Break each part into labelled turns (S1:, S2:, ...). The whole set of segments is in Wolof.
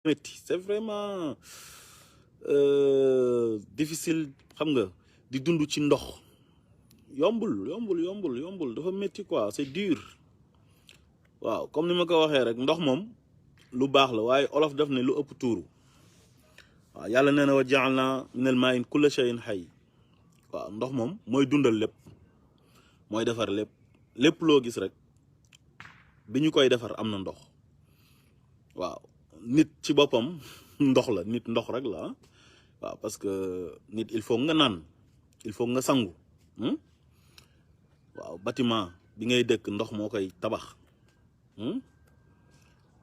S1: métti c'est vraiment difficile xam nga di dund ci ndox yombul dafa métti quoi c'est dur waaw comme ni ma ko waxee rek ndox moom lu baax la waaye olof def ne lu ëpp tuuru waaw yàlla nee na wa ja'alna minal maa'i kulla shay'in hayy waaw ndox moom mooy dundal lépp mooy defar lépp loo gis rek bi ñu koy defar am na ndox waaw nit ci boppam ndox la nit ndox rek la waaw parce que nit il faut nga naan il faut nga sangu waaw bâtiment bi ngay dëkk ndox moo koy tabax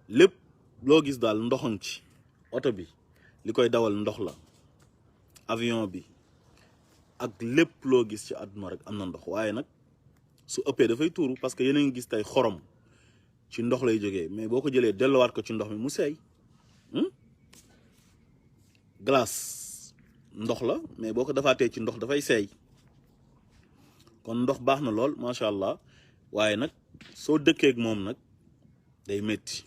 S1: lépp loo gis daal ndoxam ci oto bi li koy dawal ndox la avion bi ak lépp loo gis ci àdduna rek am na ndox waaye nag su ëppee dafay tuuru parce que yéen a ngi gis tey xorom ci ndox lay jógee mais boo ko jëlee delluwaat ko ci ndox mi mu seey glace ndox la mais boo ko defaatee ci ndox dafay seey kon ndox baax na lool macha allah waaye nag soo dëkkee ak moom nag day métti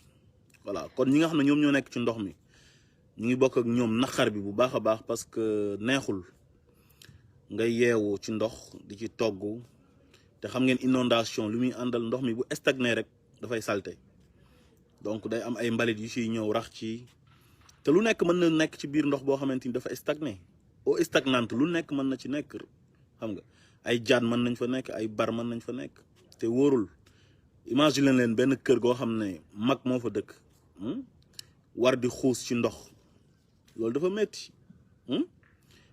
S1: voilà kon ñi nga xam ne ñoom ñoo nekk ci ndox mi ñu ngi bokk ak ñoom naqar bi bu baax a baax parce que neexul ngay yeewu ci ndox di ci togg te xam ngeen inondation lu muy àndal ndox mi bu stagné rek dafay salte donc day am ay mbalit yu siy ñëw rax ci te lu nekk mën na nekk ci biir ndox boo xamante ni dafa stagné eau stagnante lu nekk mën na ci nekk xam nga ay jaan mën nañ fa nekk ay bar mën nañ fa nekk te wóorul imagine leen benn kër goo xam ne mag moo fa dëkk war di xuus ci ndox loolu dafa métti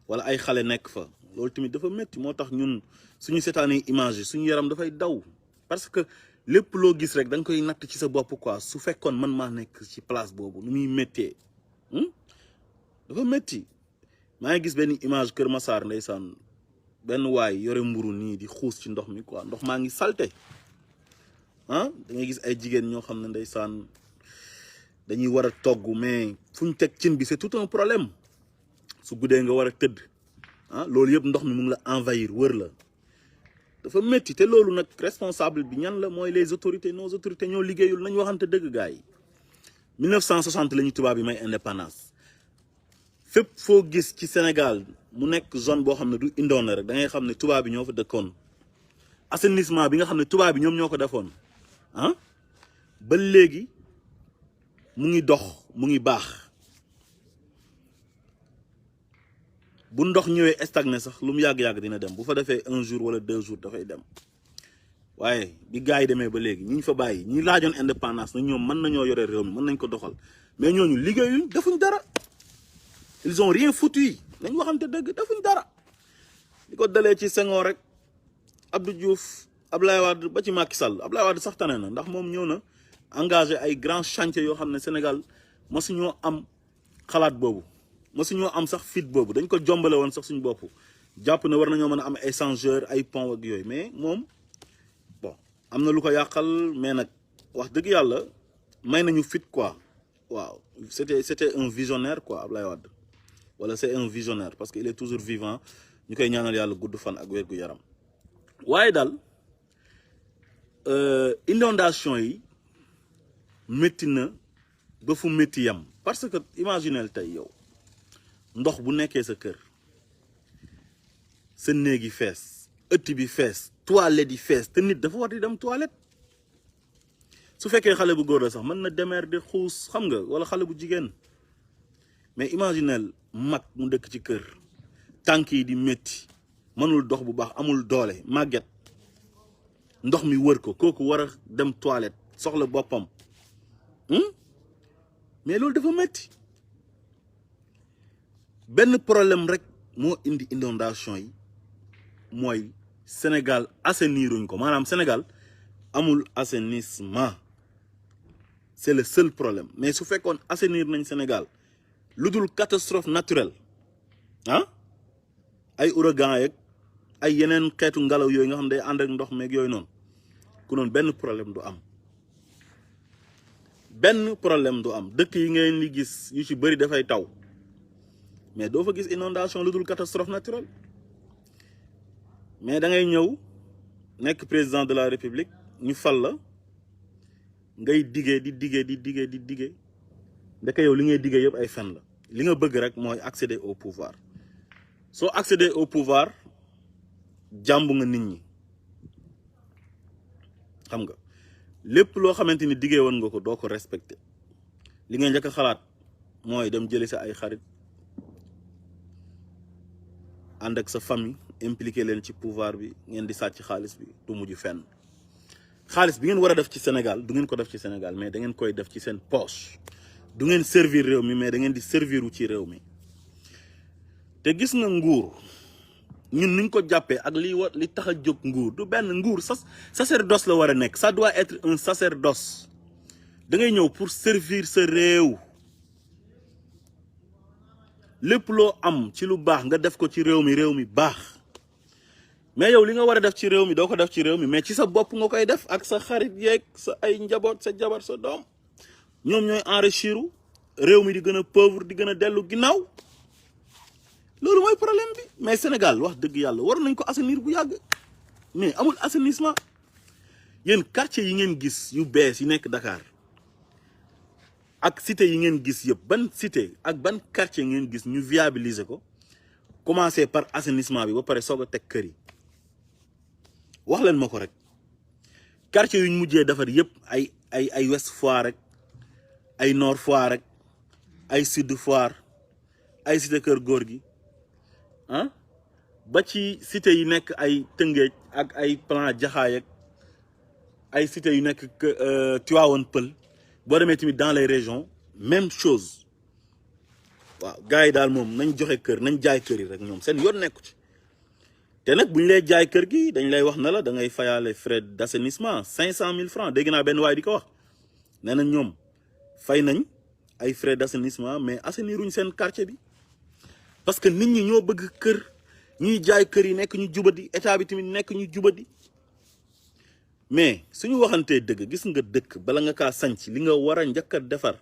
S1: wala ay xale nekk fa loolu tamit dafa métti moo tax ñun suñu seetaanee image yi suñu yaram dafay daw parce que lépp loo gis rek da nga koy natt ci sa bopp quoi su fekkoon man maa nekk ci place boobu nu muy méttee dafa métti maa ngi gis benn image Kër Massar ndeysaan benn waay yore mburu nii di xuus ci ndox mi quoi ndox maa ngi salte da ngay gis ay jigéen ñoo xam ne ndeysaan dañuy war a togg mais fu ñu teg cin bi c'est tout un problème su guddee nga war a tëdd loolu yëpp ndox mi mu ngi la envahir wër la dafa métti te loolu nag responsable bi ñan la mooy les autorités nos autorités ñoo liggéeyul nañ waxante dëgg gars yi 1960 la ñu tubaab bi may indépendance fépp foo gis ci Sénégal mu nekk zone boo xam ne du indoon rek da ngay xam ne tubaab bi ñoo fa dëkkoon assainissement bi nga xam ne tubaab bi ñoom ñoo ko defoon ba léegi mu ngi dox mu ngi baax bu ndox ñëwee stagné sax lu mu yàgg-yàgg dina dem bu fa defee 1 jour wala 2 jours dafay dem waaye bi gars yi demee ba léegi ñi ñu fa bàyyi ñi laajoon indépendance na ñoom mën nañoo yore réew mi mën nañ ko doxal mais ñooñu liggéeyuñ defuñ dara ils ont rien foutu nañ waxante dëgg defuñ dara di ko dalee ci Senghor rek Abdou Diouf Abdoulaye Wade ba ci Macky Sall Abdoulaye Wade sax tane na ndax moom ñëw na engagé ay grands chantiers yoo xam ne Sénégal mosuñoo am xalaat boobu mosuñoo am sax fit boobu dañ ko jombale woon sax suñu bopp jàpp ne war nañoo mën a am échangeur ay pont ak yooyu mais moom bon am na lu ko yàqal mais nag wax dëgg yàlla may nañu fit quoi waaw c'était un visionnaire quoi Abdoulaye Wade wala c'est un visionnaire parce que il est toujours vivant ñu koy ñaanal yàlla gudd fan ak wér gu yaram waaye daal inondation yi métti na ba fu métti yam parce que imaginel tey yow ndox bu nekkee sa kër sa néeg yi fees ëtt bi fees toilette yi fees te nit dafa war di dem toilette su fekkee xale bu góor la sax mën na demeer di xuus xam nga wala xale bu jigéen mais imaginel mag mu dëkk ci kër tànk yi di métti mënul dox bu baax amul doole màgget ndox mi wër ko kooku war a dem toilette soxla boppam mais loolu dafa métti benn problème rek moo indi inondation yi mooy Sénégal assainiruñ ko maanaam Sénégal amul assainissement c'est le seul problème mais su fekkoon assainir nañ Sénégal lu dul catastrophe naturelle ay ouragan yeeg ay yeneen xeetu ngelaw yooyu nga xam day ànd ak ndox meeg yooyu noonu ku noonu benn problème du am dëkk yi ngeen li gis yu ci bëri dafay taw mais doo fa gis inondation lu dul catastrophe naturelle mais da ngay ñëw nekk président de la république ñu fal la ngay diggee ndeke yow li ngay diggee yëpp ay fen la li nga bëgg rek mooy accéder au pouvoir soo accéder au pouvoir jàmbu nga nit ñi xam nga lépp loo xamante ni diggee woon nga ko doo ko respecté li ngay njëkk a xalaat mooy dem jëli sa ay xarit ànd ak sa famille impliqué leen ci pouvoir bi ngeen di sàcc xaalis bi du mujj fenn xaalis bi ngeen war a def ci Sénégal du ngeen ko def ci Sénégal mais da ngeen koy def ci seen poche du ngeen servir réew mi mais da ngeen di servir wu ci réew mi te gis nga nguur ñun nuñ ko jàppee ak li tax a jóg nguur du benn nguur sacerdoce la war a nekk ça doit être un sacerdoce da ngay ñëw pour servir sa réew lépp loo am ci lu baax nga def ko ci réew mi baax mais yow li nga war a def ci réew mi doo ko def ci réew mi mais ci sa bopp nga koy def ak sa xarit yeeg sa ay njaboot sa jabar sa doom ñoom ñooy enrichiru réew mi di gën a pauvre di gën a dellu ginnaaw loolu mooy problème bi mais Sénégal wax dëgg yàlla war nañ ko assainir bu yàgg mais amul assainissement yéen quartier yi ngeen gis yu bees yi nekk Dakar ak cité yi ngeen gis yëpp ban cité ak ban quartier ngeen gis ñu viabiliser ko commencer par assainissement bi ba pare soog a teg kër yi wax leen ma ko rek quartier yu ñu mujjee defar yëpp ay Ouest Foire rek ay Nord Foire rek ay Sud Foire ay cité kër góor gi ah ba ci cité yi nekk ay Tëngéej ak ay Plan Jaxaay ak ay cité yu nekk Tivaouane Pël boo demee tamit dans les régions même chose waaw gars yi daal moom nañ joxe kër nañ jaay kër yi rek ñoom seen yoon nekku ci te nag bu ñu lay jaay kër gi dañ lay wax na la da ngay fayaale frais d'assainissement 500 000 francs dégg naa benn waay di ko wax nee na ñoom fay nañ ay frais d'assainissement mais assainiruñ seen quartier bi parce que nit ñi ñoo bëgg kër ñuy jaay kër yi nekk ñu jubadi état bi tamit nekk ñu jubadi mais suñu waxantee dëgg gis nga dëkk bala nga kaa sanc li nga war a njëkk a defar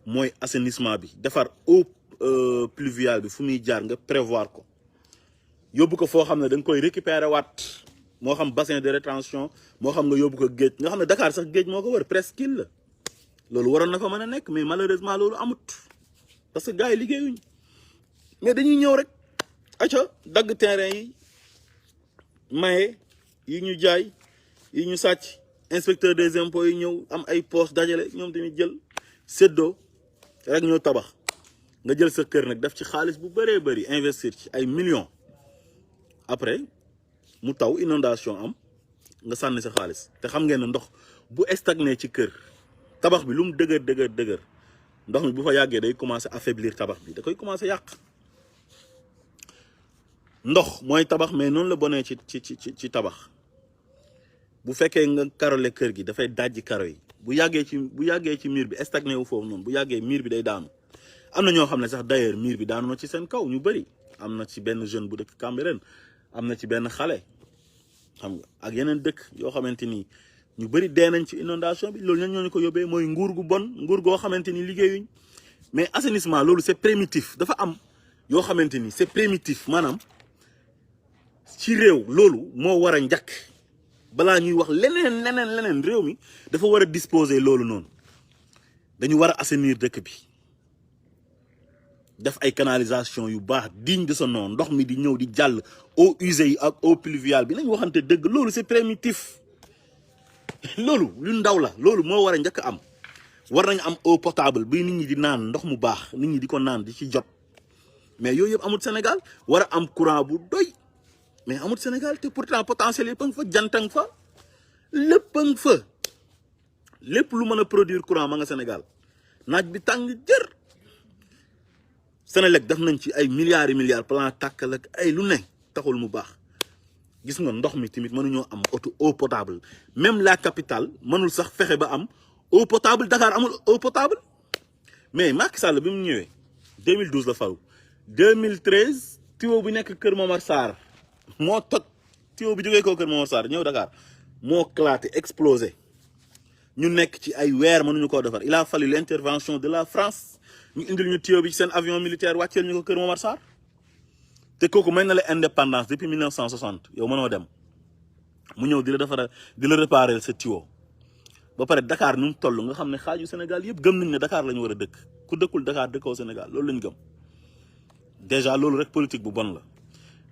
S1: mooy assainissement bi defar eau pluviale bi fu muy jaar nga prévoir ko yóbbu ko foo xam ne da nga koy récupérer waat moo xam bassin de rétention moo xam nga yóbbu ko géej nga xam ne Dakar sax géej moo ko wër presqu'île la loolu waroon na fa mën a nekk mais malheureusement loolu amut parce que gars yi liggéeyuñ mais dañuy ñëw rek acca dagg terrain yi maye yi ñu jaay yi ñu sàcc inspecteur des impôts yi ñëw am ay poste dajale ñoom tamit jël séddoo rek ñoo tabax nga jël sa kër nag def ci xaalis bu bëree bëri investir ci ay millions après mu taw inondation am nga sànni sa xaalis te xam ngeen ne ndox bu stagné ci kër tabax bi lu mu dëgër ndox mi bu fa yàggee day commencer affaiblir tabax bi da koy commencer yàq ndox mooy tabax mais noonu la bonee ci tabax bu fekkee nga karole kër gi dafay dajji karo yi bu yàggee ci mur bi stagné wu foofu noonu bu yàggee mur bi day daanu am na ñoo xam ne sax d'ailleurs mur bi daanu na ci seen kaw ñu bëri am na ci benn jeune bu dëkk Cambérène am na ci benn xale xam nga ak yeneen dëkk yoo xamante ni ñu bëri dee nañ ci inondation bi loolu ñoo ñu ko yóbbee mooy nguur gu bon nguur goo xamante ni liggéeyuñ mais assainissement loolu c'est primitif dafa am yoo xamante ni c'est primitif maanaam ci réew loolu moo war a njëkk balaa ñuy wax leneen réew mi dafa war a disposer loolu noonu dañu war a assainir dëkk bi def ay canalisation yu baax digne de son nom ndox mi di ñëw di jàll eau usée yi ak eau pluviale bi nañ waxante dëgg loolu c'est primitif loolu lu ndaw la loolu moo war a njëkk am war nañ am eau potable bi nit ñi di naan ndox mu baax nit ñi di ko naan di ci jot mais yooyu yëpp amul Sénégal war a am courant bu doy mais amul Sénégal te pourtant potentiel yëpp a nga fa jantang fa lépp a nga fa lépp lu mën a produire courant ma nga Sénégal naaj bi tàng jër Sénélec def nañ ci ay milliards et milliards plan tàkkal ak ay lu ne taxul mu baax gis nga ndox mi tamit mënuñoo am eau potable même la capitale mënul sax fexe ba am eau potable Dakar amul eau potable mais Macky Sall bi mu ñëwee 2012 la faru 2013 tuyau bi nekk Kër Momar Sarr moo toj tuyau bi jógee koo Kër Momar Sarr ñëw Dakar moo éclaté explosé ñu nekk ci ay weer mënuñu koo defar il a fallu l'intervention de la France ñu indil ñu tuyau bi ci seen avion militaire wàcceel ñu ko Kër Momar Sarr te kooku may na la indépendance depuis 1960 yow mënoo dem mu ñëw di la defar di la réparer sa tuyau ba pare Dakar nu mu toll nga xam ne xaaju Sénégal yëpp gëm nañ ne Dakar la ñu war a dëkk ku dëkkul Dakar dëkkoo Sénégal loolu lañ gëm déjà loolu rek politique bu bon la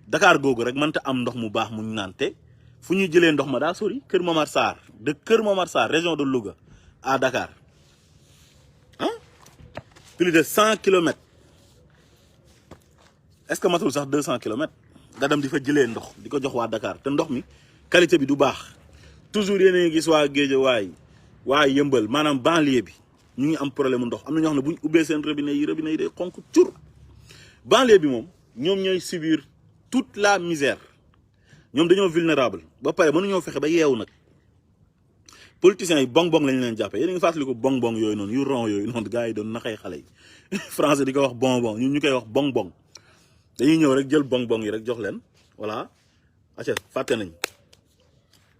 S1: Dakar googu rek mënta am ndox mu baax mu ñu naan te fu ñuy jëlee ndox ma daa sori Kër Momar Sarr de Kër Momar Sarr région de Louga à Dakar ah plus de 100 kilomètres est-ce que matul sax 200 kilomètres nga dem di fa jëlee ndox di ko jox waa Dakar te ndox mi qualité bi du baax toujours yéen a ngi gis waa Guédiawaye waa Yëmbal maanaam banlieue bi ñu ngi am problème ndox am na ñoo xam ne bu ñu ubbee seen robinet yi day xonk cur banlieue bi moom ñoom ñooy subir toute la misère ñoom dañoo vulnérable ba pare mënuñoo fexe ba yeewu nag politiciens yi bong-bong lañ leen jàppee yéen a ngi fàttaliku bong-bong yooyu noonu yu rond yooyu noonu gars yi doon naxee xale yi français di ko wax bonbon ñun ñu koy wax bong-bong dañuy ñëw rek jël bong-bong yi rek jox leen voilà acca fàtte nañ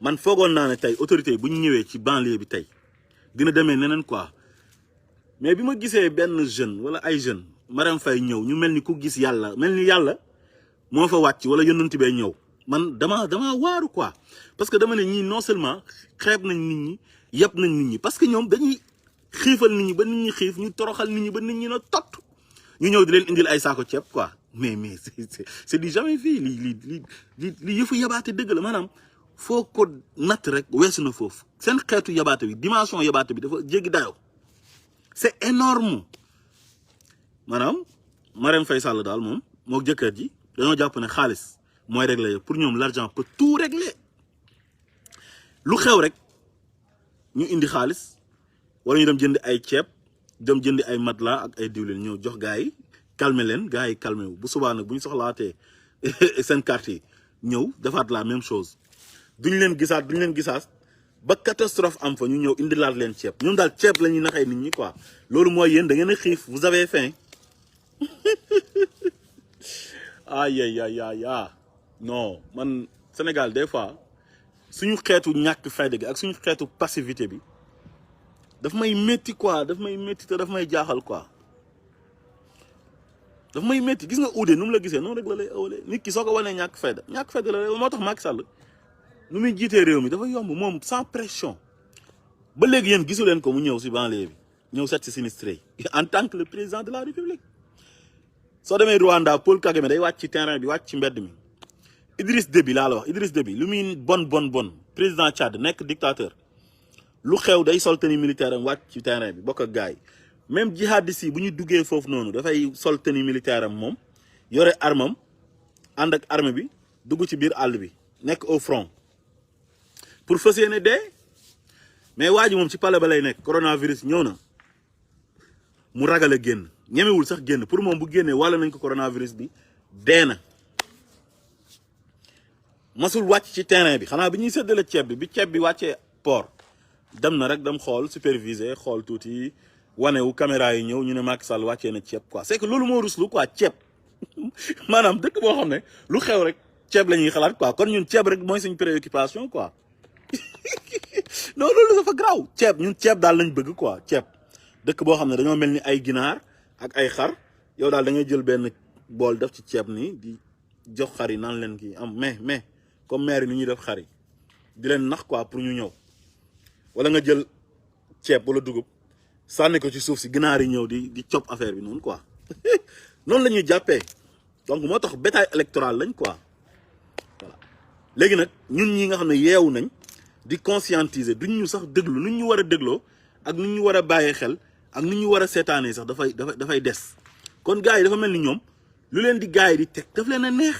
S1: man foogoon naa ne tey autorité yi bu ñu ñëwee ci banlieue bi tey dina demee neneen quoi mais bi ma gisee benn jeune wala ay jeune Marème Faye ñëw ñu mel ni ku gis yàlla mel ni yàlla moo fa wàcc wala yonent bee ñëw man dama waaru quoi parce que dama ne ñii non seulement xeeb nañ nit ñi yëpp nañ nit ñi parce que ñoom dañuy xiifal nit ñi ba nit ñi xiif ñu toroxal nit ñi ba nit ñi na tot ñu ñëw di leen indil ay saako ceeb quoi mais c'est du jamais vu li yëfu yabaate dëgg la maanaam foo ko natt rek weesu na foofu seen xeetu yabaate bi dimension yabaate bi dafa jéggi dayoo c'est énorme maanaam Marème Faye Sall daal moom moo jëkkër ji dañoo jàpp ne xaalis mooy régler pour ñoom l'argent peut tout régler lu xew rek ñu indi xaalis wala ñu dem jëndi ay ceeb dem jëndi ay matelas ak ay diwlin ñëw jox gars yi calmer leen gars yi calmer wu bu subaa nag bu ñu soxlaatee seen carte yi ñëw defaat la même chose duñ leen gisaat ba catastrophe am fa ñu ñëw indilaat leen ceeb ñoom daal ceeb la ñuy naxee nit ñi quoi loolu mooy yéen da ngeen a xiif vous avez faim ay non man Sénégal des fois suñu xeetu ñàkk fayda gi ak suñu xeetu passivité bi daf may métti quoi daf may métti te daf may jaaxal quoi daf may métti gis nga uude nu mu la gisee noonu rek la lay awalee nit ki soo ko wanee ñàkk fayda la moo tax Macky Sall nu muy jiitee réew mi dafa yomb moom sans pression ba léegi yéen gisu leen ko mu ñëw si banlieue bi ñëw seet si sinistré en tant que le président de la République soo demee Rwanda Paul Kagame day wàcc ci terrain bi wàcc ci mbedd mi Idriss Déby laa la wax Idriss Déby lu muy bon président Tchad nekk dictateur lu xew day sol tenue militaire am wàcc ci terrain bi bokk ak gars yi même jihadistes yi bu ñu duggee foofu noonu dafay sol tenue militaire am moom yore armam ànd ak armée bi dugg ci biir àll bi nekk au front pour fas yéene dee mais waa ji moom ci palais ba lay nekk coronavirus ñëw na mu ragal a génn ñemewul sax génn pour moom bu génnee wàll nañ ko coronavirus bi dee na masul wàcc ci terrain bi xanaa bi ñuy séddale ceeb bi ceeb bi wàccee port dem na rek dem xool superviser xool tuuti wanewu caméra yi ñëw ñu ne Macky Sall wàccee na ceeb quoi c'est que loolu moo ruslu quoi ceeb maanaam dëkk boo xam ne lu xew rek ceeb la ñuy xalaat quoi kon ñun ceeb rek mooy suñ préoccupation quoi non loolu dafa garaaw ñun ceeb daal lañ bëgg quoi ceeb dëkk boo xam ne dañoo mel ni ay ginaar ak ay xar yow daal da ngay jël benn bool def ci ceeb nii di jox xar yi naan leen kii am mais comme maire yi ni ñuy def xar yi di leen nax quoi pour ñu ñëw wala nga jël ceeb wala dugub sànni ko ci suuf si ginaar yi ñëw di cop affaire bi noonu quoi noonu la ñuy jàppee donc moo tax bétail électoral lañ quoi voilà léegi nag ñun ñi nga xam ne yeewu nañ di conscientiser duñ ñu sax déglu nu ñu war a dégloo ak nu ñu war a bàyyee xel ak nu ñu war a seetaanee sax dafay des kon gars yi dafa mel ni ñoom lu leen di gars yi di teg daf leen a neex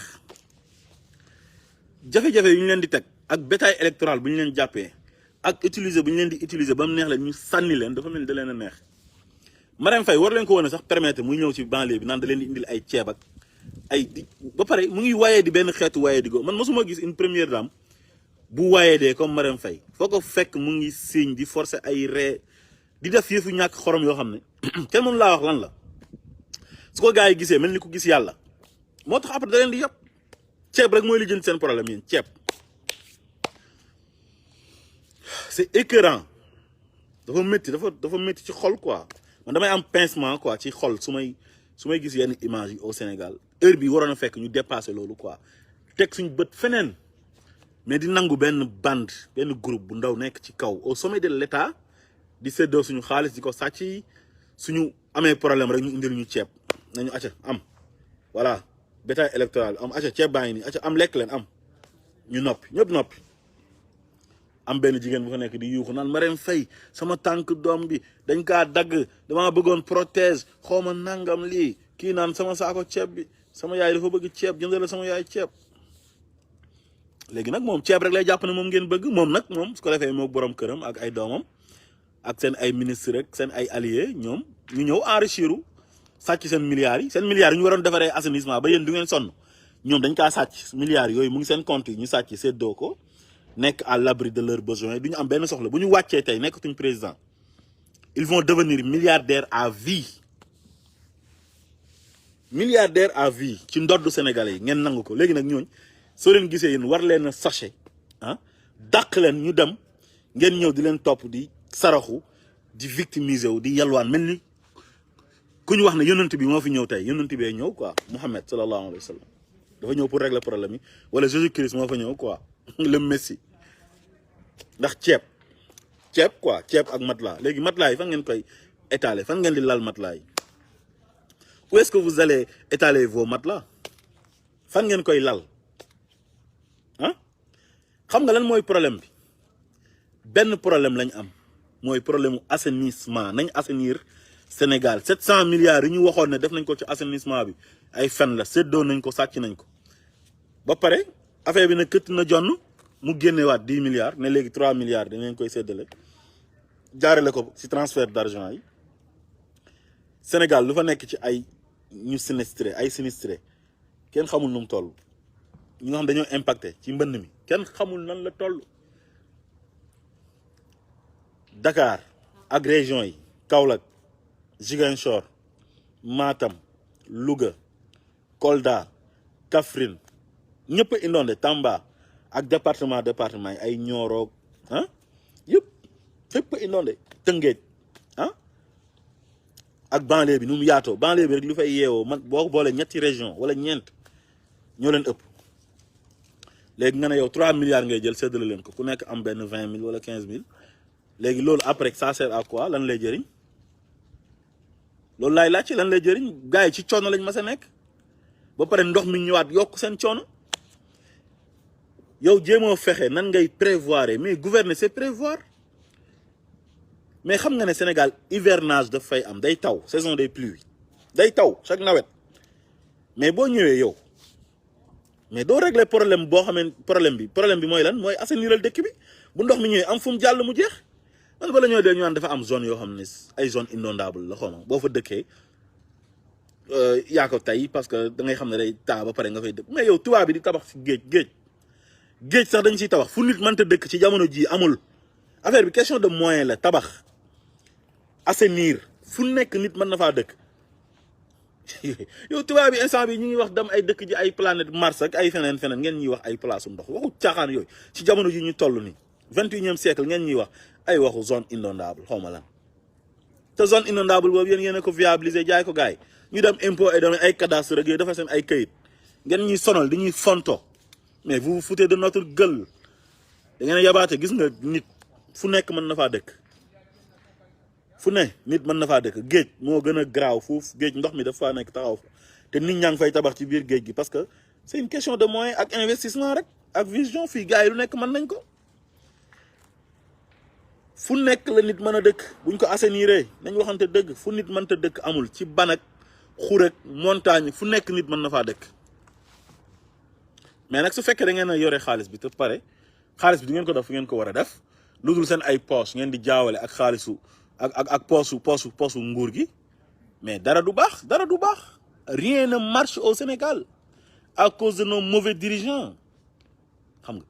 S1: jafe-jafe yu ñu leen di teg ak bétail électoral bu ñu leen jàppee ak utiliser bu ñu leen di utiliser ba mu neex leen ñu sànni leen dafa mel ni da leen a neex Marème Faye war leen ko woon a sax permettre muy ñëw ci banlieue bi naan da leen di indil ay ceeb ak ay di ba pare mu ngi wayee di benn xeetu wayee di go man mosuma gis une première dame bu wayee dee comme Marème Faye foo ko fekk mu ngi signe di forcer ay ree di def yëfu ñàkk xorom yoo xam ne kenn mënu laa wax lan la su ko gars yi gisee mel ni ku gis yàlla moo tax après da leen di yàpp ceeb rek mooy li jënd seen problème yéen ceeb c'est écœurant dafa métti ci xol quoi man damay am pincement quoi ci xol su may gis yenn image yi au Sénégal heure bi waroon a fekk ñu dépassé loolu quoi teg suñu bët feneen mais di nangu benn bande benn groupe bu ndaw nekk ci kaw au sommet de l'État di séddoo suñu xaalis di ko sàcc suñu amee problème rek ñu indil ñu ceeb nañu acca am voilà bétail électoral am acca ceeb baa ngi nii acca am lekk leen am ñu noppi ñëpp noppi. am benn jigéen bu fa nekk di yuuxu naan Marème Faye sama tànk doom bi dañ kaa dagg damaa bëggoon prothèse xawma nangam lii kii naan sama saako ceeb bi sama yaay dafa bëgg ceeb jëndale sama yaay ceeb. léegi nag moom ceeb rek lay jàpp ne moom ngeen bëgg moom nag moom su ko defee moo borom këram ak ay doomam ak seen ay ministre rek seen ay alliés ñoom ñu ñëw enrichir sàcc seen milliards yi ñu waroon defaree assainissement ba yéen du ngeen sonn ñoom dañ kaa sàcc milliards yooyu mu ngi seen compte yi ñu sàcc séddoo ko nekk à l'abri de leurs besoins du ñu am benn soxla bu ñu wàccee tey nekkatuñ président ils vont devenir milliardaires à vie ci ndoddu Sénégalais yi ngeen nangu ko léegi nag ñooñ soo leen gisee yéen war leen a sachet dàq leen ñu dem ngeen ñëw di leen topp di saraxu di victimiser wu di yalwaan mel ni ku ñu wax ne yonent bi moo fi ñëw tey yonent bee ñëw quoi Muhammad sallallahu alayhi wa sallam dafa ñëw pour régler problème yi wala Jésus Christ moo fa ñëw quoi le Messie ndax ceeb quoi ceeb ak matelas léegi matelas yi fan ngeen koy étaler fan ngeen di lal matelas yi où est-ce que vous allez étaler vos matelas fan ngeen koy lal xam nga lan mooy problème bi benn problème lañ am mooy problème mu assainissement nañ assainir Sénégal 700 milliards yi ñu waxoon ne def nañ ko ci assainissement bi ay fen la séddoo nañ ko sàcc nañ ko ba pare affaire bi nag këtt na jonn mu génnewaat 10 milliards ne léegi 3 milliards dinañ koy séddale jaarale ko ci transfert d'argent yi Sénégal lu fa nekk ci ay ñu sinistré kenn xamul nu mu toll ñi nga xam dañoo impacté ci mbënn mi kenn xamul nan la toll Dakar ak région yi Kaolack Ziguinchor Matam Louga Kolda Kaffrine ñëpp a inondé Tamba ak département yi ay Nioro yëpp fépp a inondé Tëngéej ak banlieue bi nu mu yaatoo banlieue bi rek lu fay yeewoo man boo boole ñetti région wala ñeent ñoo leen ëpp léegi nga ne yow 3 milliards ngay jël séddale leen ko ku nekk am benn 20 000 wala 15 000 léegi loolu après ça sert à quoi lan lay jëriñ loolu laay laaj ci lan lay jëriñ gars yi ci coono lañ mas a nekk ba pare ndox mi ñëwaat yokk seen coono yow jéemoo fexe nan ngay prévoir mais gouverner c'est prévoir mais xam nga ne Sénégal hivernage daf fay am day taw saison des pluies day taw chaque nawet mais boo ñëwee yow mais doo régler problème boo xamee problème bi mooy lan mooy assainiral dëkk bi bu ndox mi ñëwee am fu mu jàll mu jeex man bala ñoo dee ñu naan dafa am zone yoo xam ne ay zone inondable la xaw ma boo fa dëkkee yaa ko tey parce que da ngay xam ne day taa ba pare nga fay dëkk mais yow tubaab bi di tabax ci géej sax dañ ciy tabax fu nit mënta dëkk ci jamono ji amul affaire bi question de moyen la tabax assainir fu nekk nit mën na faa dëkk yow tubaab bi instant bi ñu ngi wax dem ay dëkk ji ay planète Mars ak ay feneen ngeen ñuy wax ay place ndox waxu caaxaan yooyu ci jamono ji ñu toll ni 21e siècle ngeen ñuy wax ay waxu zone inondable xaw ma lan te zone inondable boobu yéen a ko viabiliser jaay ko gaay ñu dem impôt et domaine ay cadastre rek yooyu dafa seen ay kayit ngeen ñuy sonal di ñuy fonto mais vous vous foutez de notre gueule da ngeen a yabaate gis nga nit fu nekk mën na faa dëkk fu ne nit mën na faa dëkk géej moo gën a garaaw foofu géej ndox mi dafa nekk taxaw fa te nit ñaa ngi fay tabax ci biir géej gi parce que c'est une question de moyen ak investissement rek ak vision fii gars yi lu nekk mën nañ ko fu nekk la nit mën a dëkk buñ ko assainiré nañ waxante dëgg fu nit mënta dëkk amul ci banak xurek montagne fu nekk nit mën na faa dëkk mais nag su fekkee da ngeen a yore xaalis bi te pare xaalis bi du ngeen ko def fu ngeen ko war a def lu dul seen ay poche ngeen di jaawale ak xaalisu ak poosu nguur gi mais dara du baax rien ne marche au Sénégal à cause de nos mauvais dirigeants xam nga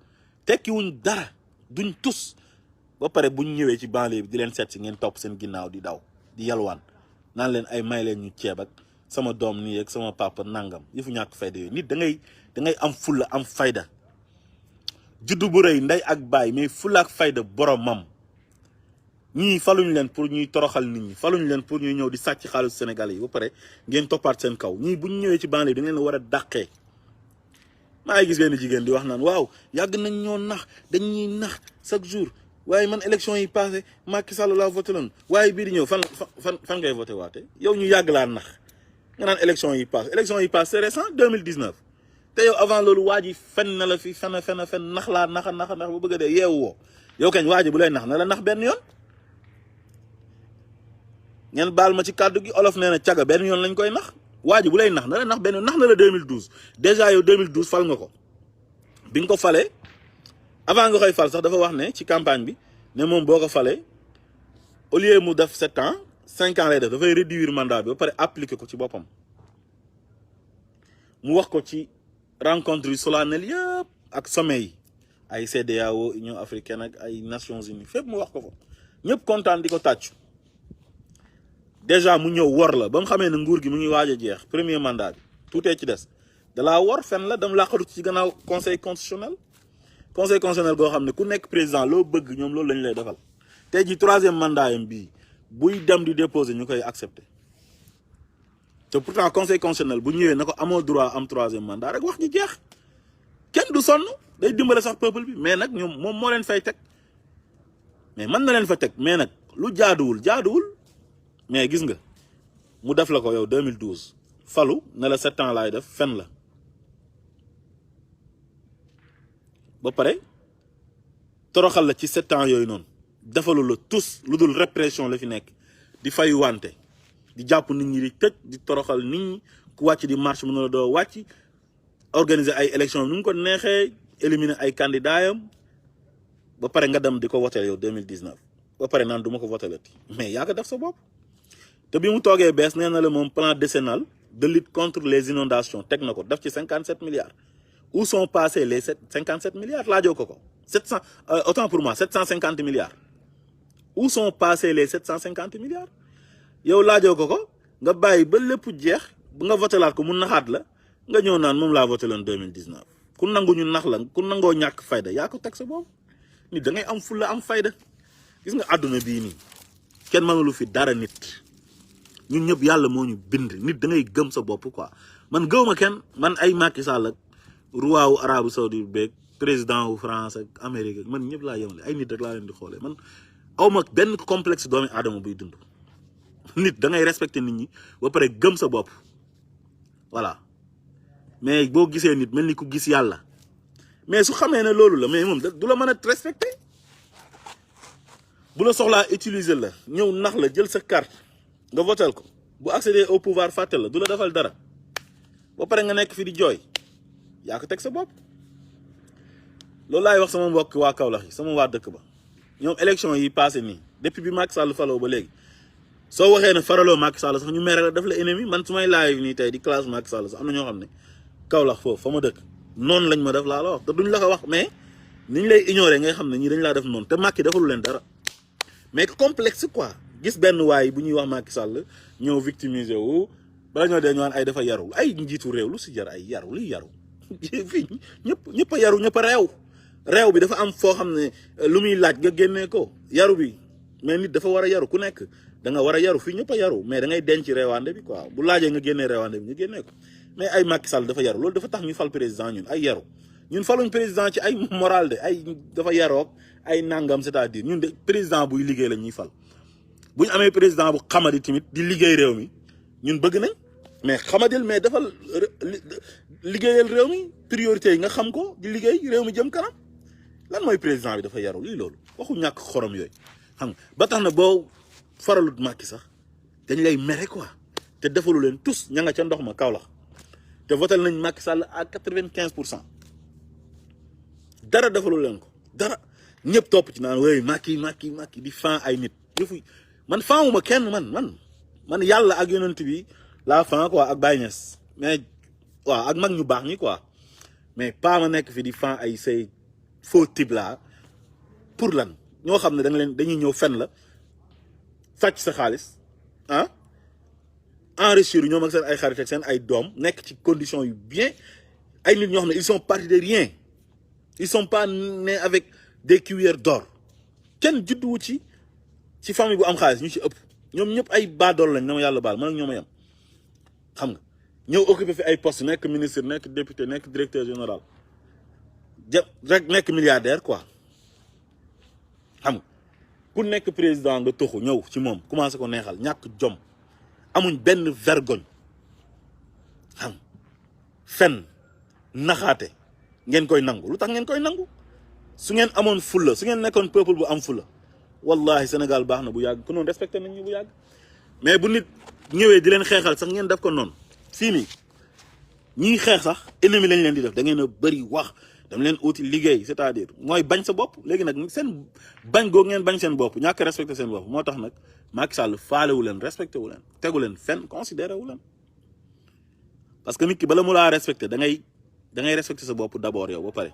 S1: tekkiwuñ dara duñ tus ba pare buñ ñëwee ci banlieue bi di leen seet si ngeen topp seen ginnaaw di daw di yalwaan naan leen ay may leen ñu ceeb ak sama doom nii ak sama papa nangam yëfu ñàkk fayda yooyu nit da ngay am fulla am fayda juddu bu rëy ndey ak baay mais fulla ak fayda boromam ñii faluñ leen pour ñuy toroxal nit ñi faluñ leen pour ñuy ñëw di sàcc xaalisu Sénégal yi ba pare ngeen toppaat seen kaw ñii buñ ñëwee ci banlieue da ngeen war a dàqee maa ngi gis benn jigéen di wax naan waaw yàgg nañ ñoo nax dañuy nax chaque jour waaye man élection yi passé Macky Sall laa voté loon waaye bii di ñëw fan ngay voté waate yow ñu yàgg laa nax nga naan élection yi passé c'est récent 2019 te yow avant loolu waa ji fen na la fi fen nax laa naxa ba bëgg a dee yeewu woo yow kañ waa ji bu lay nax na la nax benn yoon ngeen baal ma ci kàddu gi olof nee na caga benn yoon lañ koy nax waa ji bu lay nax na la nax benn yoon nax na la 2012 déjà yow 2012 fal nga ko bi nga ko falee avant nga koy fal sax dafa wax ne ci campagne bi ne moom boo ko falee au lieu mu def 7 ans 5 ans lay def dafay réduire mandat bi ba pare appliquer ko ci boppam mu wax ko ci rencontre yu solennelle yëpp ak sommet yi ay CEDEAO Union africaine ak ay Nations Unies fépp mu wax ko fa ñëpp kontaan di ko tàccu déjà mu ñëw wor la ba mu xamee ne nguur gi mu ngi waaj a jeex premier mandat bi tuutee ci des da laa wor fen la dam làqatu ci gannaaw conseil constitutionnel goo xam ne ku nekk président loo bëgg ñoom loolu lañu lay defal tey ji 3e mandat yam bii buy dem di déposer ñu koy accepter te pourtant conseil constitutionnel bu ñëwee na ko amoo droit am 3e mandat rek wax ji jeex kenn du sonn day dimbale sax peuple bi mais nag ñoom moom moo leen fay teg mais mën na leen fa teg mais nag lu jaaduwul mais gis nga mu def la ko yow 2012 falu ne la 7 ans laay def fen la ba pare toroxal la ci 7 ans yooyu noonu defalu la tous lu dul répression la fi nekk di fayu wante di jàpp nit ñi di tëj di toroxal nit ñi ku wàcc di marche mën na la doo wàcc organiser ay élection nu mu ko neexee éliminer ay candidats yam ba pare nga dem di ko voter yow 2019 ba pare naan du ma ko voter lati mais yaa ko def sa bopp te bi mu toogee bees nee na la moom plan décennal de lutte contre les inondations teg na ko def ci 57 milliards où sont passés les 57 milliards laajoo ko 700 autant pour moi 750 milliards où sont passés les 750 milliards yow laajoo ko nga bàyyi ba lépp jeex bu nga voté laat ko mu naxaat la nga ñëw naan moom laa voté loon 2019 ku nangu ñu nax la ku nangoo ñàkk fayda yaa ko teg sa boobu nit da ngay am fulla am fayda gis nga àdduna bii nii kenn mënulu fi dara nit ñun ñëpp yàlla moo ñu bind nit da ngay gëm sa bopp quoi man gëwma kenn man ay Macky Sall ak roi wu Arabie Saoudite beeg président wu France ak Amérique man ñëpp laa yemale ay nit rek laa leen di xoolee man awma benn complexe doomi aadama buy dund nit da ngay respecter nit ñi ba pare gëm sa bopp voilà mais boo gisee nit mel ni ku gis yàlla mais su xamee ne loolu la mais moom du la mën a respecter bu la soxlaa utiliser la ñëw nax la jël sa carte nga votel ko bu accéder au pouvoir fàttal la du la defal dara ba pare nga nekk fi di jooy yaa ko teg sa bopp loolu laay wax sama mbokk waa Kaolack yi sama waa dëkk ba ñoom élection yi passé nii depuis bi Macky Sall faloo ba léegi soo waxee ne faraloo Macky Sall sax ñu mere la def la ennemi man su may live nii tey di classe Macky Sall sax am na ñoo xam ne Kaolack foofu fa ma dëkk noonu lañ ma def laa la wax te duñ la ko wax mais niñ lay ignorer ngay xam ne ñii dañ laa def noonu te Macky defalu leen dara mais complexe quoi gis benn waay bu ñuy wax Macky Sall ñëw victimiser wu bala ñoo dee ñu naan ay dafa yaru ay njiitu réew lu si jar ay yaru li yaru fii ñëpp a yaru ñëpp a réew bi dafa am foo xam ne lu muy laaj nga génnee ko yaru bi mais nit dafa war a yaru ku nekk da nga war a yaru fii ñëpp a yaru mais da ngay denc réewande bi quoi bu laajee nga génnee réewande bi nga génnee ko mais ay Macky Sall dafa yaru loolu dafa tax ñu fal président ñun ay yaru ñun faluñ président ci ay moral de ay dafa yaroog ay nangam c'est-à-dire ñun de président buy liggéey la ñuy fal bu ñu amee président bu xamadi tamit di liggéey réew mi ñun bëgg nañ mais xamadil mais dafa liggéeyal réew mi priorité yi nga xam ko di liggéey réew mi jëm kanam lan mooy président bi dafa yaru lii loolu waxu ñàkk xorom yooyu xam nga ba tax na boo faralut Macky sax dañ lay mere quoi te defalu leen tous ña nga ca ndox ma Kaolack te votel nañ Macky Sall à 95% dara defalu leen ko dara ñëpp topp ci naan wooy Macky di fan ay nit yëfu man fanwuma kenn man yàlla ak yonent bi laa fan quoi ak Baye Niass mais waaw ak mag ñu baax ñi quoi mais pas ma nekk fi di fan ay say faux type là pour lan ñoo xam ne dañuy ñëw fen la sàcc sa xaalis enrichir ñoom ak seen ay xarit ak seen ay doom nekk ci condition yu bien ay nit ñoo xam ne ils sont partis de rien ils sont pas nés avec des cuillères d'or kenn judduwu ci famille bu am xaalis ñu ci ëpp ñoom ñëpp ay baadool lañ na ma yàlla baal man ak ñoom a yem xam nga ñëw occupé fi ay poste nekk ministre nekk député nekk directeur général rek nekk milliardaire quoi xam nga ku nekk président nga toxu ñëw ci moom commencé ko neexal ñàkk jom amuñ benn vergogne xam fen naxaate ngeen koy nangu lu tax ngeen koy nangu su ngeen amoon fulla su ngeen nekkoon peuple bu am fulla wallahi Sénégal baax na bu yàgg ku noonu respecté nañ ñu bu yàgg mais bu nit ñëwee di leen xeexal sax ngeen def ko noonu fii nii ñiy xeex sax ennemi lañ leen di def da ngeen a bëri wax dam leen uti liggéey c'est-à-dire mooy bañ sa bopp léegi nag seen bañ googu ngeen bañ seen bopp ñàkk respecté seen bopp moo tax nag Macky Sall faalewu leen respecté wu leen tegu leen fenn considéré wu leen parce que nit ki bala mu laa respecté da ngay respecté sa bopp d'abord yow ba pare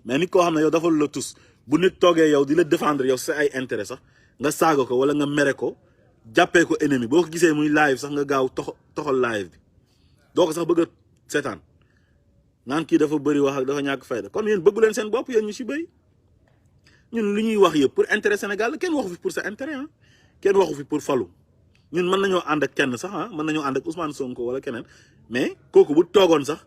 S1: mais nit koo xam ne yow dafa la tus bu nit toogee yow di la défendre yow sa ay intérêt sax nga saaga ko wala nga mere ko jàppee ko ennemi boo ko gisee muy live sax nga gaaw toxal live bi doo ko sax bëgg a seetaan naan kii dafa bëri wax ak dafa ñàkk fayda kon yéen bëggu leen seen bopp yéen ñu si bëri ñun li ñuy wax yëpp pour intérêt Sénégal kenn waxu fi pour sa intérêt ah kenn waxu fi pour falu ñun mën nañoo ànd ak kenn sax ah mën nañoo ànd ak Ousmane Sonko wala keneen mais kooku bu toogoon sax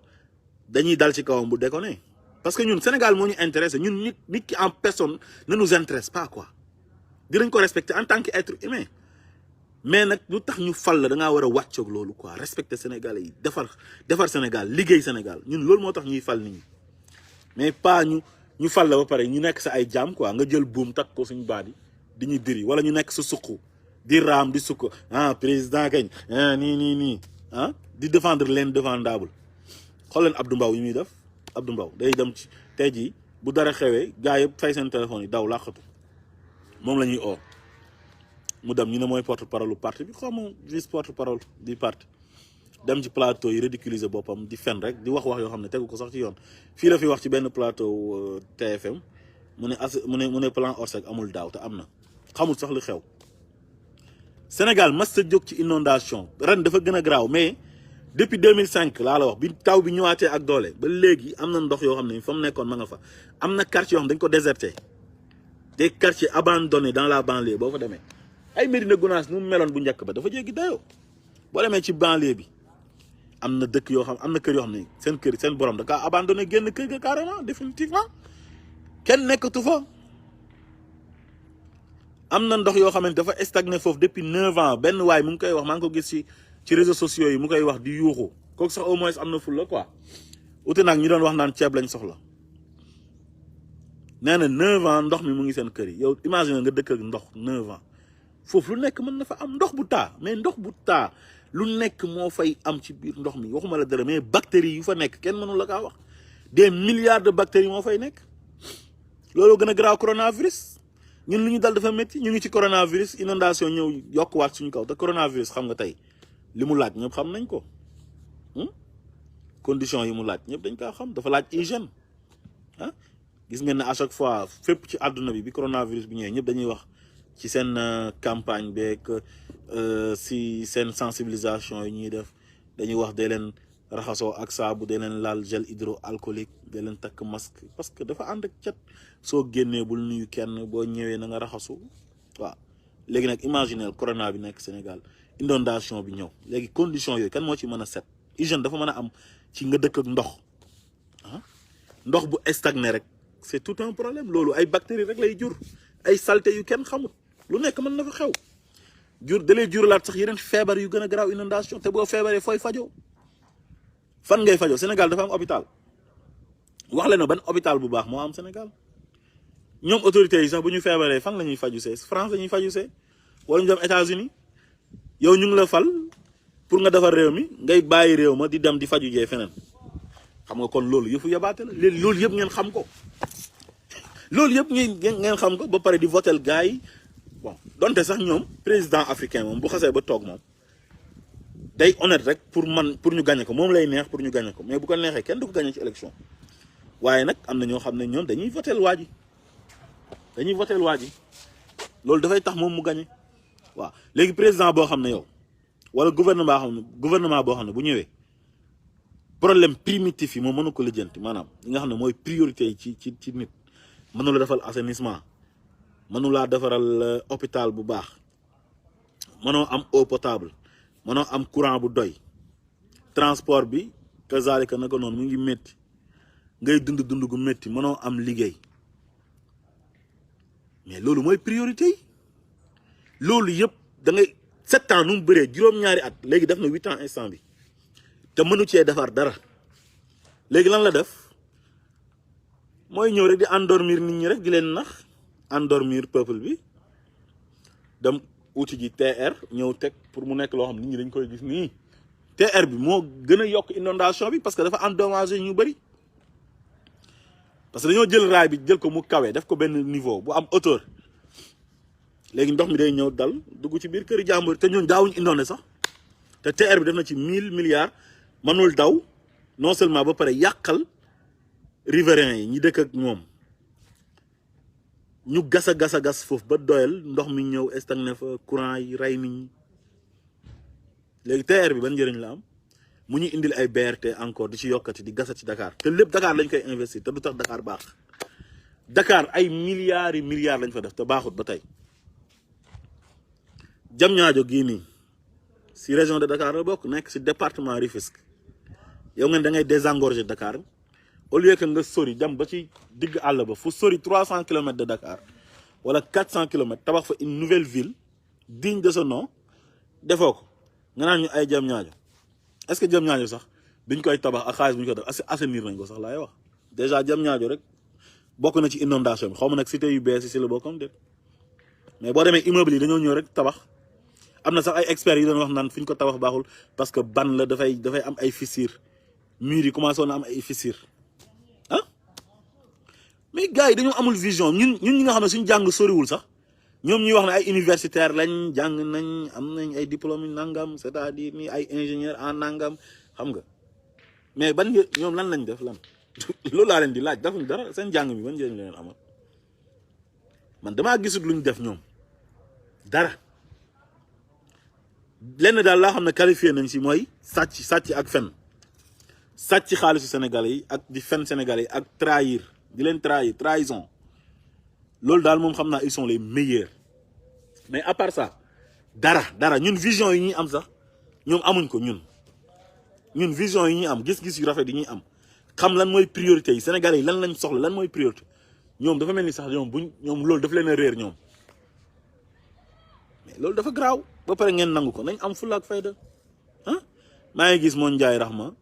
S1: dañuy dal ci kawam bu déconné parce que ñun Sénégal moo ñu intéressé ñun nit ki en personne ne nous intéresse pas quoi dinañ ko respecter en tant que être humain mais nag lu tax ñu fal la da ngaa war a wàccoog loolu quoi respecter Sénégalais yi defar Sénégal liggéey Sénégal ñun loolu moo tax ñuy fal nit ñi mais pas ñu fal la ba pare ñu nekk sa ay jaam quoi nga jël buum takk ko suñu baat yi di ñu diri wala ñu nekk sa suq di raam di sukk président kañ nii di défendre l'indéfendable xool leen Abdou Mbow yi muy def Abdou Mbow day dem ci tey jii bu dara xewee gars yëpp fay seen téléphone yi daw làqatu moom la ñuy oo mu dem ñu ne mooy porte parole parti bi xaw ma vice porte parole du parti dem ci plateau yi ridiculiser boppam di fen rek di wax yoo xam ne tegu ko sax ci yoon fii la fi wax ci benn plateau TFM mu ne plan Orsec amul daaw te am na xamul sax li xew Sénégal mas sa jóg ci inondation ren dafa gën a garaaw mais depuis 2005 laa la wax bi taw bi ñëwaatee ak doole ba léegi am na ndox yoo xam ne fa mu nekkoon ma nga fa am na quartier yoo xam dañ ko déserté des quartiers abandonnés dans la banlieue boo fa demee ay Médina Gounass nu mu meloon bu njëkk ba dafa jéggi dayoo boo demee ci banlieue bi am na dëkk yoo xam am na kër yoo xam ne seen borom da kaa abandonné génn kër ga carrément définitivement kenn nekkatu fa am na ndox yoo xam ne dafa stagné foofu depuis 9 ans benn waay mu ngi koy wax maa ngi ko gis ci réseaux sociaux yi mu koy wax di yuuxu kooku sax au moins am na ful la quoi ute nag ñi doon wax naan ceeb lañ soxla nee na 9 ans ndox mi mu ngi seen kër yi yow imagine nga dëkk ak ndox 9 ans foofu lu nekk mën na fa am ndox bu taa mais ndox bu taa lu nekk moo fay am ci biir ndox mi waxuma la dara mais bactéries yu fa nekk kenn mënu la kaa wax des milliards de bactéries moo fay nekk loolu gën a garaaw coronavirus ñun lu ñu dal dafa métti ñu ngi ci coronavirus inondation ñëw yokkuwaat suñu kaw te coronavirus xam nga tey li mu laaj ñëpp xam nañ ko condition yi mu laaj ñëpp dañ kaa xam dafa laaj hygiène gis ngeen ne à chaque fois fépp ci àdduna bi coronavirus bi ñëwee ñëpp dañuy wax ci seen campagne beeg si seen sensibilisation yi ñuy def dañuy wax dee leen raxasoo ak saabu dee leen laal gel hydroalcoolique dee leen takk masque parce que dafa ànd ak cet soo génnee bul nuyu kenn boo ñëwee na nga raxasu waaw léegi nag imaginez corona bi nekk Sénégal inondation bi ñëw léegi condition yooyu kan moo ci mën a set hygiène dafa mën a am ci nga dëkk ak ndox bu stagné rek c'est tout un problème loolu ay bactéries rek lay jur ay saleté yu kenn xamut lu nekk mën na fa xew dalay juralaat sax yeneen feebar yu gën a garaaw inondation te boo feebaree fooy fajoo fan ngay fajoo Sénégal dafa am hôpital wax leen na ban hôpital bu baax moo am Sénégal ñoom autorités yi sax bu ñu feebaree fan la ñuy faju see France la ñuy faju see wala ñu dem États-Unis yow ñu ngi la fal pour nga defar réew mi ngay bàyyi réew ma di dem di faju jee feneen xam nga kon loolu yëfu yabaate la léegi loolu yëpp ngeen xam ko loolu yëpp ngeen xam ko ba pare di votel gars yi bon donte sax ñoom président africain moom bu xasee ba toog moom day honnête rek pour ñu gagné ko moom lay neex pour ñu gagné ko mais bu ko neexee kenn du ko gagné ci élection waaye nag am na ñoo xam ne ñoom dañuy votel waa ji loolu dafay tax moom mu gagné waaw léegi président boo xam ne yow wala gouvernement boo xam ne bu ñëwee problème primitif yi moom mënu ko lijjanti maanaam li nga xam ne mooy priorité yi ci nit mënu la defal assainissement mënu laa defaral hôpital bu baax mënoo am eau potable mënoo am courant bu doy transport bi kazalika naka noonu mu ngi métti ngay dund gu métti mënoo am liggéey mais loolu mooy priorité yi loolu yëpp da ngay 7 ans nu mu bëree juróom-ñaari at léegi def na 8 ans instant bi te mënu cee defar dara léegi lan la def mooy ñëw rek di endormir nit ñi rek di leen nax endormir peuple bi dem uti ji TR ñëw teg pour mu nekk loo xam nit ñi dañ koy gis nii TR bi moo gën a yokk inondation bi parce que dafa endommagé ñu bëri parce que dañoo jël raay bi jël ko mu kawe def ko benn niveau bu am hauteur léegi ndox mi day ñëw dal dugg ci biir këri jàmbur te ñun daawuñ inondé sax te TR bi def na ci 1000 milliards mënul daw non seulement ba pare yàqal riverains yi ñi dëkk ak ñoom ñu gas a gas foofu ba doyal ndox mi ñëw stagné fa courant yi rey nit ñi léegi TR bi ban njëriñ la am mu ñu indil ay BRT encore di ci yokkati di gasat ci Dakar te lépp Dakar lañ koy investir te du tax Dakar baax Dakar ay milliards yi milliards lañ fa def te baaxut ba tey Diamniadio gii nii si région de Dakar la bokk nekk si département Rufisque yow ngeen da ngay désengorger Dakar au lieu que nga sori dem ba ci digg àll ba fu sori 300 kilomètres de Dakar wala 400 kilomètres tabax fa une nouvelle ville digne de ce nom defoo ko nga naan ñu ay Diamniadio est-ce que Diamniadio sax biñ koy tabax ak xaalis bu ñu ko def assainir nañ ko sax laay wax déjà Diamniadio rek bokk na ci inondation bi xaw ma nag cité yu bees yi si la bokkam déet mais boo demee immeuble yi dañoo ñëw rek tabax am na sax ay experts yi doon wax naan fi ñu ko tabax baaxul parce que ban la dafay am ay fissures murs yi commencé woon na am ay fissures ah mais gars yi dañoo amul vision ñun ñi nga xam ne suñu jàng soriwul sax ñoom ñuy wax ne ay universitaire lañ jàng nañ am nañ ay diplôme nangam c'est-à-dire ni ay ingénieur en nangam xam nga mais ban ñoom lan lañ def lan loolu laa leen di laaj defuñ dara seen jàng bi ban njëriñ la leen amal man damaa gisut luñ def ñoom dara lenn daal laa xam ne qualifié nañ si mooy sàcc ak fen sàcc xaalisu Sénégalais yi ak di fen Sénégalais yi ak trahir di leen trahison loolu daal moom xam naa ils sont les meilleurs mais à part ça dara ñun vision yi ñuy am sax ñoom amuñ ko ñun vision yi ñuy am gis-gis yu rafet yi ñuy am xam lan mooy priorité yi Sénégalais yi lan lañ soxla lan mooy priorité ñoom dafa mel ni sax ñoom loolu dafa leen a réer ñoom mais loolu dafa garaaw ba pare ngeen nangu ko nañ am fulla ak fayda ah maa ngi gis moon Njaay Raxma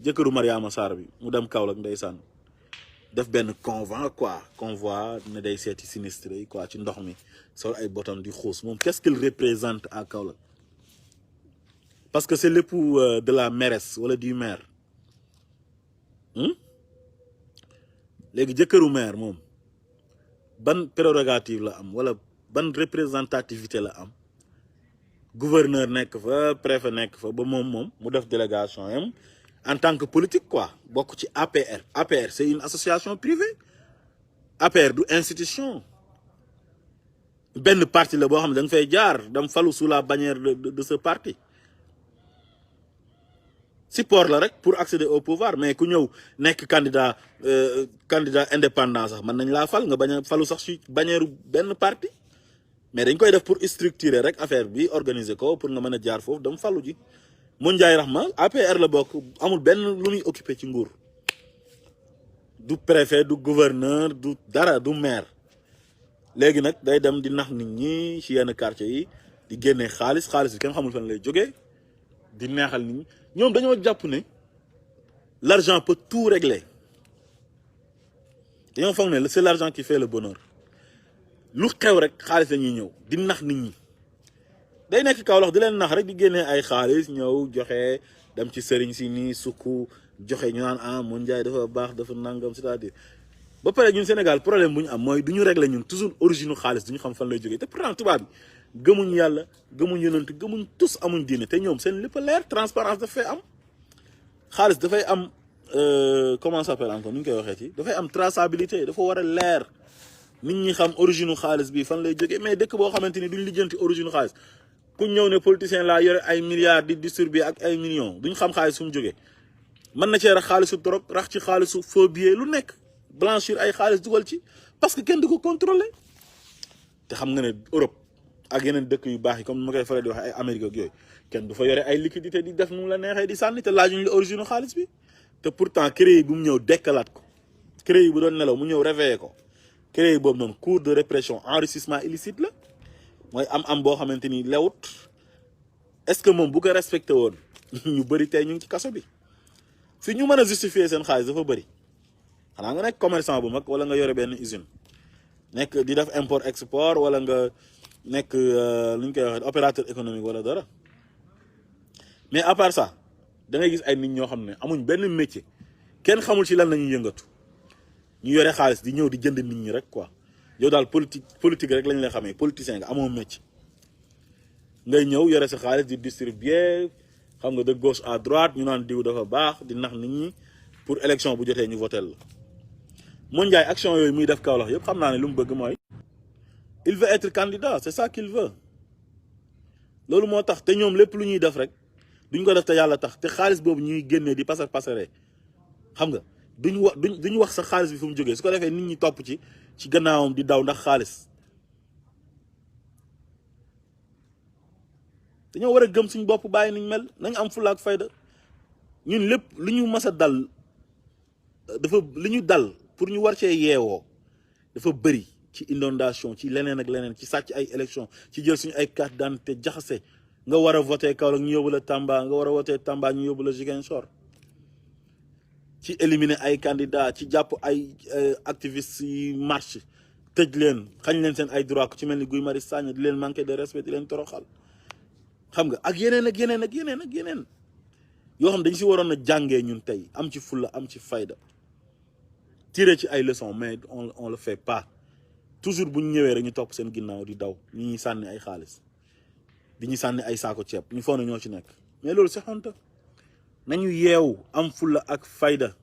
S1: jëkkëru Mariama Sarr bi mu dem Kaolack ndeysaan def benn convoi ne day seeti sinistre yi quoi ci ndox mi sol ay botam di xuus moom qu'est-ce qu'il représente à Kaolack parce que c'est l'époux de la mairesse wala du maire léegi jëkkëru maire moom ban prérogative la am wala ban représentativité la am gouverneur nekk fa préfet nekk fa ba moom mu def délégation yam en tant que politique quoi bokk ci APR c'est une association privée APR du institution benn parti la boo xam ne da nga fay jaar dam falu sous la bannière de ce parti support la rek pour accéder au pouvoir mais ku ñëw nekk candidat indépendant sax mën nañ laa fal nga bañ a falu sax ci bannière benn parti mais dañ koy def pour structurer rek affaire bi organiser ko pour nga mën a jaar foofu dam falu ji Moon Njaay Raxma APR la bokk amul benn lu muy occupé ci nguur du préfet du gouverneur du dara du maire léegi nag day dem di nax nit ñi ci yenn quartier yi di génne xaalis bi kenn xamul fan lay jógee di neexal nit ñi ñoom dañoo jàpp ne l'argent peut tout régler dañoo foog ne c'est l'argent qui fait le bonheur lu xew rek xaalis la ñuy ñëw di nax nit ñi day nekk Kaolack di leen nax rek di génnee ay xaalis ñëw joxe dem ci sëriñ si nii sukku joxe ñu naan Moon Njaay dafa baax dafa nangam c'est-à-dire ba pare ñun Sénégal problème bu ñu am mooy du ñu régler ñun toujours origine xaalis du ñu xam fan lay jógee te pourtant tubaab bi gëmuñ yàlla gëmuñ yonent gëmuñ tous amuñ diine te ñoom seen lépp a leer transparence dafay am xaalis dafay am comment ça s'appelle encore nu ñu koy waxee ci dafay am traçabilité dafa war a leer nit ñi xam origine xaalis bi fan lay jógee mais dëkk boo xamante ni duñ lijjanti origine xaalis ku ñëw ne politicien laa yore ay milliards di distribuer ak ay millions duñ xam xaalis fu mu jógee mën na cee rax xaalisu drogue rax ci xaalisu faux billet lu nekk blanchir ay xaalis dugal ci parce que kenn du ko contrôler te xam nga ne Europe ak yeneen dëkk yu baax yi comme ma koy faral di wax ay Amérique ak yooyu kenn du fa yore ay liquidité di def nu mu la neexee di sànni te laajuñ la origine xaalis bi te pourtant créé bu mu ñëw dekkalaat ko créé bu doon nelaw mu ñëw réveillé ko créé boobu noonu cour de répression enrichissement illicite la mooy am boo xamante ni lewut est-ce que moom bu ko respecté woon ñu bëri tey ñu ngi ci kaso bi fi ñu mën a justifier seen xaalis dafa bëri xanaa nga nekk commerçant bu mag wala nga yore benn usine nekk di def import export wala nga nekk lu ñu koy waxee opérateur économique wala dara mais à part ça da ngay gis ay nit ñoo xam ne amuñ benn métier kenn xamul ci lan la ñuy yëngatu ñu yore xaalis di ñëw di jënd nit ñi rek quoi yow daal politique rek lañ lay xamee politicien nga amoo métier ngay ñëw yore sa xaalis di distribuer xam nga de gauche à droite ñu naan diw dafa baax di nax nit ñi pour élection bu jotee ñu votel la Mon Ndiaye action yooyu muy def Kaolack yëpp xam naa ne lu mu bëgg mooy il veut être candidat c'est ça qu'il veut loolu moo tax te ñoom lépp lu ñuy def rek duñ ko def te yàlla tax te xaalis boobu ñuy génnee di passeree xam nga duñ wax sa xaalis bi fu mu jógee su ko defee nit ñi topp ci gannaawam di daw ndax xaalis dañoo war a gëm suñ bopp bàyyi niñ mel nañ am fulla ak fayda ñun lépp lu ñu mas a dal dafa li ñu dal pour ñu war cee yeewoo dafa bëri ci inondation ci leneen ak leneen ci sàcc ay élection ci jël suñu ay carte d'identité jaxase nga war a voté Kaolack ñu yóbbu la Tamba nga war a voté Tamba ñu yóbbu la Ziguinchor ci éliminer ay candidats ci jàpp ay activistes yi marche tëj leen xañ leen seen ay droit ku ci mel ni Guy Marius Sagna di leen manquer de respect di leen toroxal xam nga ak yeneen ak yeneen ak yeneen ak yeneen yoo xam dañ si waroon a jàngee ñun tey am ci fulla am ci fayda tirer ci ay leçons mais on le fait pas toujours bu ñu ñëwee rek ñu topp seen ginnaaw di daw ñu ñuy sànni ay xaalis di ñu sànni ay saako ceeb ñu foog ne ñoo ci nekk mais loolu c'est honte nañu yeewu am fulla ak fayda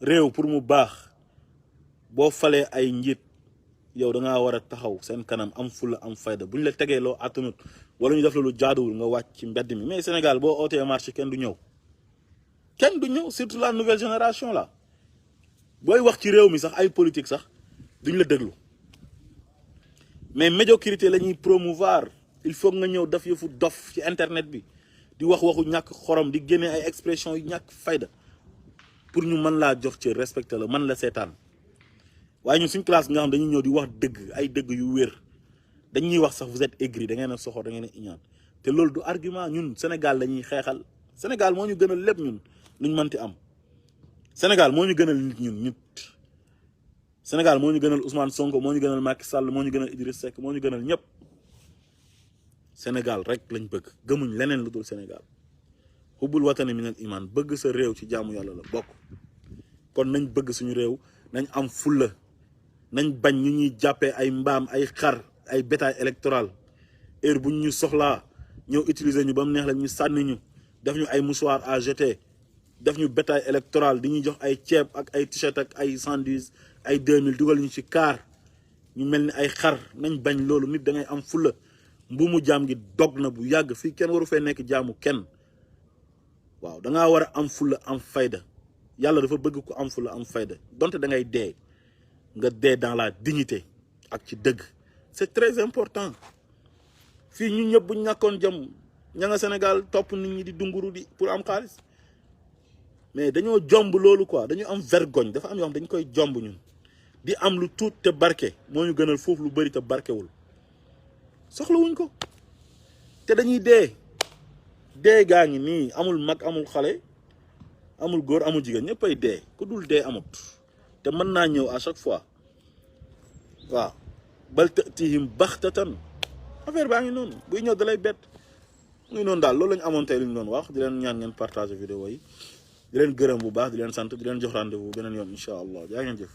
S1: réew pour mu baax boo falee ay njiit yow da ngaa war a taxaw seen kanam am fulla am fayda bu ñu la tegee loo attanut wala ñu def la lu jaaduwul nga wàcc ci mbedd mi mais Sénégal boo ootee marché kenn du ñëw surtout la nouvelle génération là booy wax ci réew mi sax ay politique sax duñ la déglu mais médiocrité la ñuy promouvoir il faut nga ñëw def yëfu dof ci internet bi di wax waxu ñàkk xorom di génne ay expression yu ñàkk fayda pour ñu mën laa jox ci respecté la mën la seetaan waaye ñun suñ classe nga xam dañuy ñëw di wax dëgg ay dëgg yu wér dañuy wax sax vous êtes aigri da ngeen a soxor da ngeen a iñaan te loolu du argument ñun Sénégal lañuy xeexal Sénégal moo ñu gënal lépp ñun luñ mënti am Sénégal moo ñu gënal nit Sénégal moo ñu gënal Ousmane Sonko moo ñu gënal Macky Sall moo ñu gënal Idriss Seck moo ñu gënal ñëpp Sénégal rek lañ bëgg gëmuñ leneen lu dul Sénégal xubbul watani minal iman bëgg sa réew ci jaamu yàlla la bokk kon nañ bëgg suñu réew nañ am fulla nañ bañ ñu ñuy jàppee ay mbaam ay xar ay bétail électoral heure buñ ñu soxlaa ñëw utiliser ñu ba mu neex la ñu sànni ñu def ñu ay mouchoir à jeter def ñu bétail électoral di ñuy jox ay ceeb ak ay t-shirt ak ay sandwich ay 2000 dugal ñu ci kaar ñu mel ni ay xar nañ bañ loolu nit da ngay am fulla mbuumu jaam gi dog na bu yàgg fii kenn waru fee nekk jaamu kenn waaw da ngaa war a am fulla am fayda yàlla dafa bëgg ko am fulla am fayda donte da ngay dee nga dee dans la dignité ak ci dëgg c'est très important fii ñu ñëpp bu ñu ñàkkoon jëm ña nga Sénégal topp nit ñi di dunguru di pour am xaalis mais dañoo jomb loolu quoi dañu am vergogne dafa am yoo xam dañ koy jomb ñun di am lu tuut te barke moo ñu gënal foofu lu bëri te barkewul soxlawuñ ko te dañuy dee gaa ngi nii amul mag amul xale amul góor amul jigéen ñëppay dee ku dul dee amut te mën naa ñëw à chaque fois waaw bal ta'tihim baxtatan affaire baa ngi noonu buy ñëw dalay bett mu ngi noonu daal loolu lañu amoon tey lu ñu doon wax di leen ñaan ngeen partager vidéo yi di leen gërëm bu baax di leen sant di leen jox rendez-vous beneen yoon incha allah jaa ngeen jëf